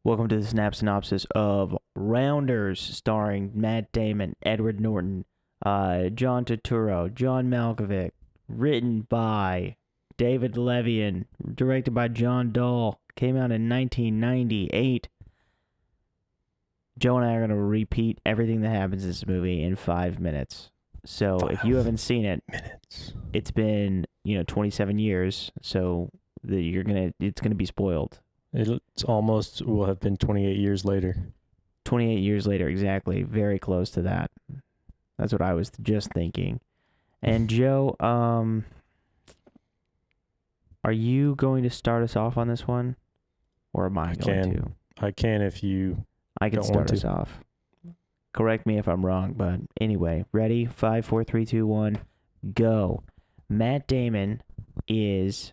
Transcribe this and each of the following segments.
Welcome to the Snap Synopsis of Rounders, starring Matt Damon, Edward Norton, John Turturro, John Malkovich, written by David Levian, directed by John Dahl, came out in 1998. Joe and I are going to repeat everything that happens in this movie in 5 minutes. So if you haven't seen it, it's been 27 years, so it's gonna be spoiled. It's almost will have been 28 years later. 28 years later, exactly. Very close to that. That's what I was just thinking. And Joe, are you going to start us off on this one? Or am I going to? I can if you I can don't start want us to. off. Correct me if I'm wrong, but anyway. Ready? 5, 4, 3, 2, 1, go. Matt Damon is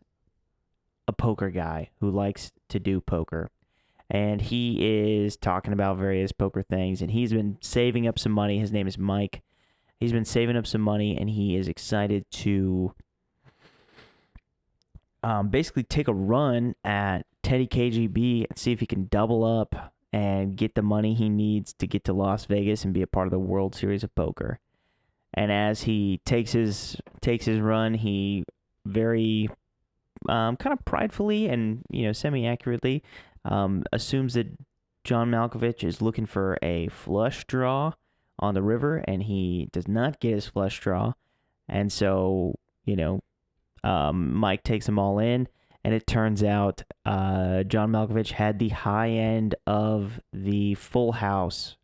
a poker guy who likes to do poker. And he is talking about various poker things, and he's been saving up some money. His name is Mike. He's been saving up some money, and he is excited to basically take a run at Teddy KGB and see if he can double up and get the money he needs to get to Las Vegas and be a part of the World Series of Poker. And as he takes his run, he very kind of pridefully and semi-accurately assumes that John Malkovich is looking for a flush draw on the river, and he does not get his flush draw. And so, Mike takes them all in, and it turns out John Malkovich had the high end of the full house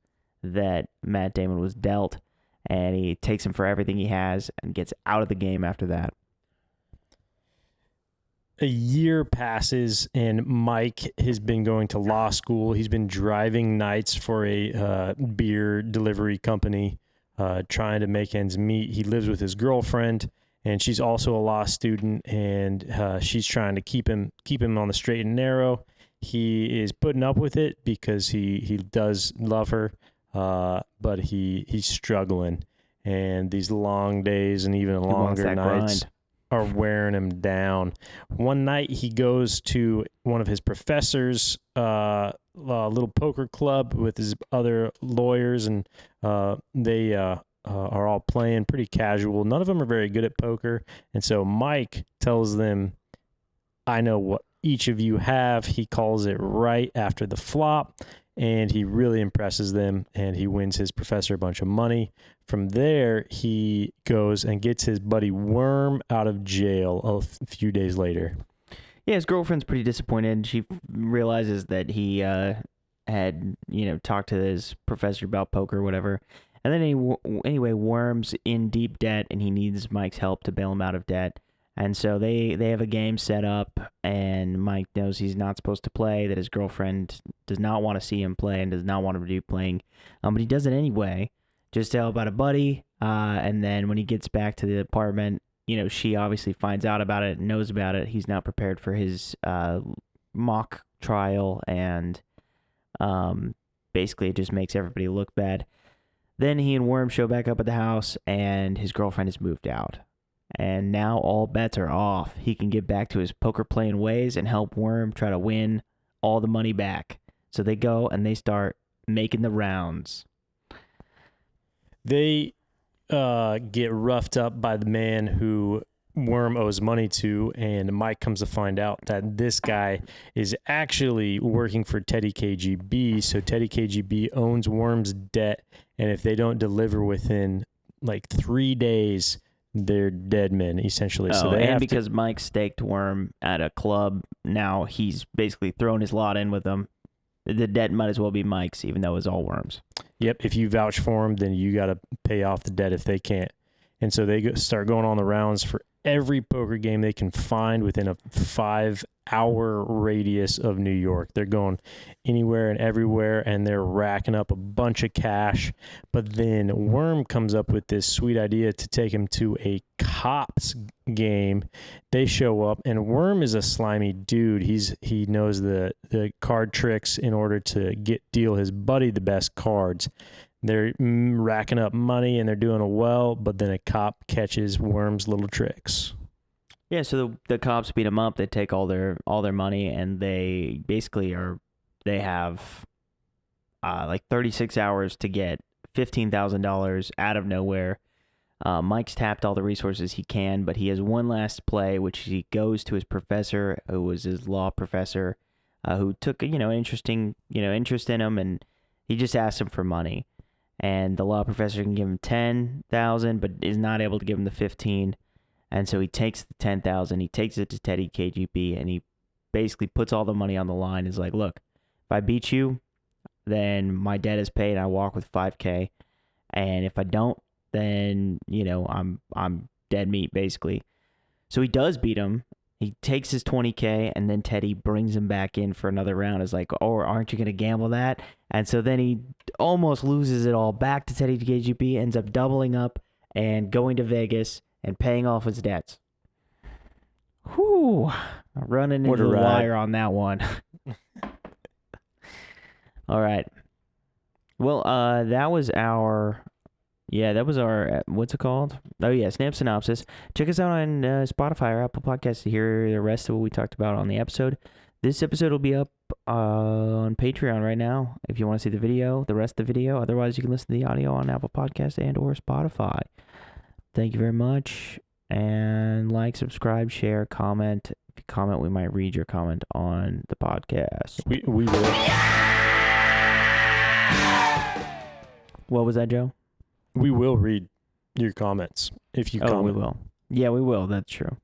that Matt Damon was dealt, and he takes him for everything he has and gets out of the game after that. A year passes, and Mike has been going to law school. He's been driving nights for a beer delivery company, trying to make ends meet. He lives with his girlfriend, and she's also a law student, and she's trying to keep him on the straight and narrow. He is putting up with it because he does love her, but he's struggling, and these long days and even longer nights are wearing him down. One night he goes to one of his professors' little poker club with his other lawyers, and they are all playing pretty casual. None of them are very good at poker, and so Mike tells them, "I know what each of you have." He calls it right after the flop, and he really impresses them, and he wins his professor a bunch of money. From there, he goes and gets his buddy Worm out of jail a few days later. Yeah, his girlfriend's pretty disappointed. She realizes that he had, talked to his professor about poker or whatever. And then anyway, Worm's in deep debt, and he needs Mike's help to bail him out of debt. And so they have a game set up, and Mike knows he's not supposed to play, that his girlfriend does not want to see him play and does not want him to do playing. But he does it anyway, just to help out a buddy. And then when he gets back to the apartment, she obviously finds out about it, knows about it. He's not prepared for his mock trial, and basically it just makes everybody look bad. Then he and Worm show back up at the house, and his girlfriend has moved out. And now all bets are off. He can get back to his poker playing ways and help Worm try to win all the money back. So they go and they start making the rounds. They get roughed up by the man who Worm owes money to, and Mike comes to find out that this guy is actually working for Teddy KGB. So Teddy KGB owns Worm's debt, and if they don't deliver within like 3 days, they're dead men, essentially. So they have because Mike staked Worm at a club, now he's basically thrown his lot in with them. The debt might as well be Mike's, even though it's all Worm's. Yep, if you vouch for them, then you got to pay off the debt if they can't. And so they start going on the rounds for every poker game they can find within a 5-hour radius of New York. They're going anywhere and everywhere, and they're racking up a bunch of cash. But then Worm comes up with this sweet idea to take him to a cops game. They show up, and Worm is a slimy dude. He knows the card tricks in order to deal his buddy the best cards. They're racking up money, and they're doing well, but then a cop catches Worm's little tricks. Yeah, so the cops beat him up. They take all their money, and they basically are they have like 36 hours to get $15,000 out of nowhere. Mike's tapped all the resources he can, but he has one last play, which he goes to his professor, who was his law professor, who took interest in him, and he just asked him for money. And the law professor can give him $10,000, but is not able to give him the 15. And so he takes the $10,000, he takes it to Teddy KGB, and he basically puts all the money on the line. He's like, look, if I beat you, then my debt is paid. I walk with $5,000, and if I don't, then I'm dead meat basically. So he does beat him. He takes his $20,000, and then Teddy brings him back in for another round. Is like, oh, aren't you gonna gamble that? And so then he almost loses it all back to Teddy KGB. Ends up doubling up and going to Vegas and paying off his debts. Whew, running into the wire on that one. All right. Well, that was our, what's it called? Oh, yeah, Snap Synopsis. Check us out on Spotify or Apple Podcasts to hear the rest of what we talked about on the episode. This episode will be up on Patreon right now if you want to see the rest of the video. Otherwise, you can listen to the audio on Apple Podcasts and or Spotify. Thank you very much. And like, subscribe, share, comment. If you comment, we might read your comment on the podcast. We will. What was that, Joe? We will read your comments if you comment. Oh, we will. Yeah, we will. That's true.